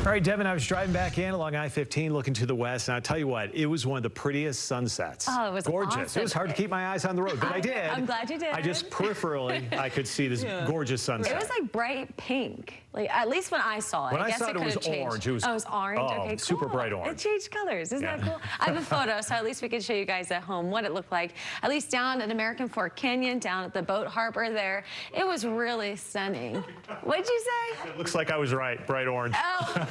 All right, Devin, I was driving back in along I-15 looking to the west, and I'll tell you what, it was one of the prettiest sunsets. Oh, it was gorgeous. awesome. It was hard to keep my eyes on the road, but I did. I'm glad you did. I just peripherally, I could see this gorgeous sunset. It was like bright pink, like at least when I saw it. When I guess saw it, it was orange. It was, oh, it was orange? Okay, cool. Super bright orange. It changed colors. Isn't that cool? I have a photo, so at least we can show you guys at home what it looked like. At least down at American Fork Canyon, down at the boat harbor there. It was really stunning. What'd you say? It looks like I was right. Bright orange. Oh,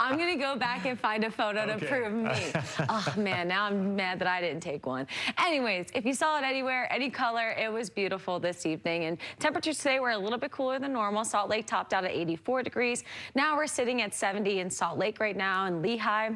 I'm going to go back and find a photo to prove me. Oh, man, now I'm mad that I didn't take one. Anyways, if you saw it anywhere, any color, it was beautiful this evening. And temperatures today were a little bit cooler than normal. Salt Lake topped out at 84 degrees. Now we're sitting at 70 in Salt Lake right now, in Lehigh.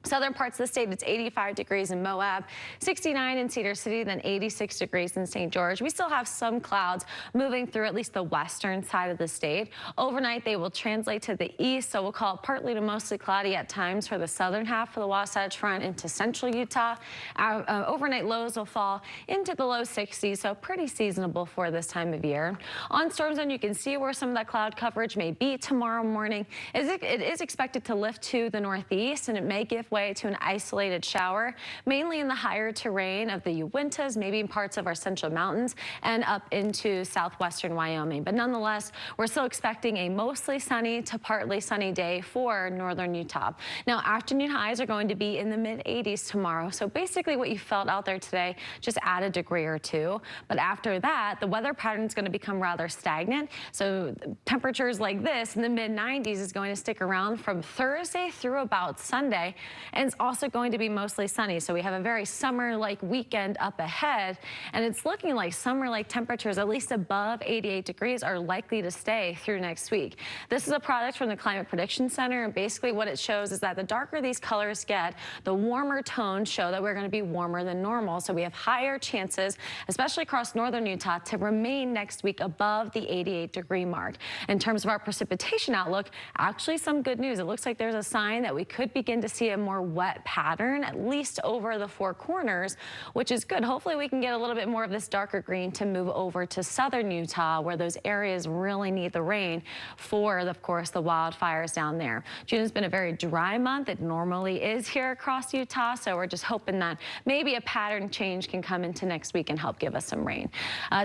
Southern parts of the state, it's 85 degrees in Moab, 69 in Cedar City, then 86 degrees in St. George. We still have some clouds moving through at least the western side of the state. Overnight, they will translate to the east, so we'll call it partly to mostly cloudy at times for the southern half of the Wasatch Front into central Utah. Our overnight lows will fall into the low 60s, so pretty seasonable for this time of year. On Storm Zone, you can see where some of that cloud coverage may be tomorrow morning. It is expected to lift to the northeast, and it may give way to an isolated shower, mainly in the higher terrain of the Uintas, maybe in parts of our central mountains and up into southwestern Wyoming. But nonetheless, we're still expecting a mostly sunny to partly sunny day for northern Utah. Now, afternoon highs are going to be in the mid-80s tomorrow. So basically what you felt out there today, just add a degree or two. But after that, the weather pattern is going to become rather stagnant. So temperatures like this in the mid-90s is going to stick around from Thursday through about Sunday. And it's also going to be mostly sunny. So we have a very summer-like weekend up ahead. And it's looking like summer-like temperatures, at least above 88 degrees, are likely to stay through next week. This is a product from the Climate Prediction Center. And basically what it shows is that the darker these colors get, the warmer tones show that we're going to be warmer than normal. So we have higher chances, especially across northern Utah, to remain next week above the 88-degree mark. In terms of our precipitation outlook, actually some good news. It looks like there's a sign that we could begin to see a more wet pattern, at least over the Four Corners, which is good. Hopefully we can get a little bit more of this darker green to move over to southern Utah, where those areas really need the rain for, of course, the wildfires down there. June has been a very dry month. It normally is here across Utah, so we're just hoping that maybe a pattern change can come into next week and help give us some rain.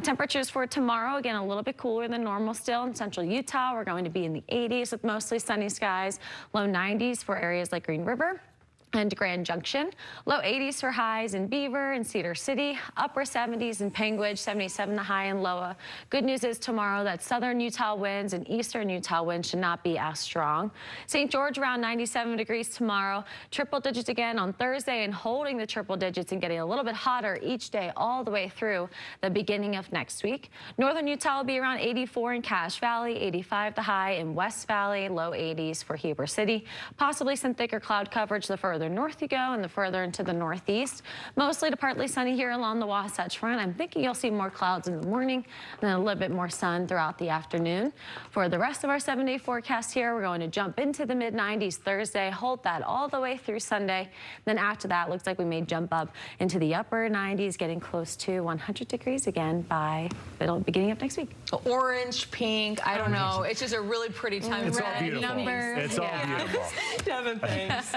Temperatures for tomorrow, again, a little bit cooler than normal still in central Utah. We're going to be in the 80s with mostly sunny skies, low 90s for areas like Green River and Grand Junction, low 80s for highs in Beaver and Cedar City, upper 70s in Panguitch, 77 the high in Loa. Good news is tomorrow that southern Utah winds and eastern Utah winds should not be as strong. St. George around 97 degrees tomorrow, triple digits again on Thursday, and holding the triple digits and getting a little bit hotter each day all the way through the beginning of next week. Northern Utah will be around 84 in Cache Valley, 85 the high in West Valley, low 80s for Heber City. Possibly some thicker cloud coverage the further north you go and the further into the northeast. Mostly to partly sunny here along the Wasatch Front. I'm thinking you'll see more clouds in the morning and then a little bit more sun throughout the afternoon. For the rest of our 7-day forecast here, we're going to jump into the mid-90s Thursday, hold that all the way through Sunday. Then after that, looks like we may jump up into the upper 90s, getting close to 100 degrees again by the beginning of next week. Orange, pink, I don't know. It's just a really pretty time. It's all beautiful. Numbers. It's all beautiful. Devin, thanks.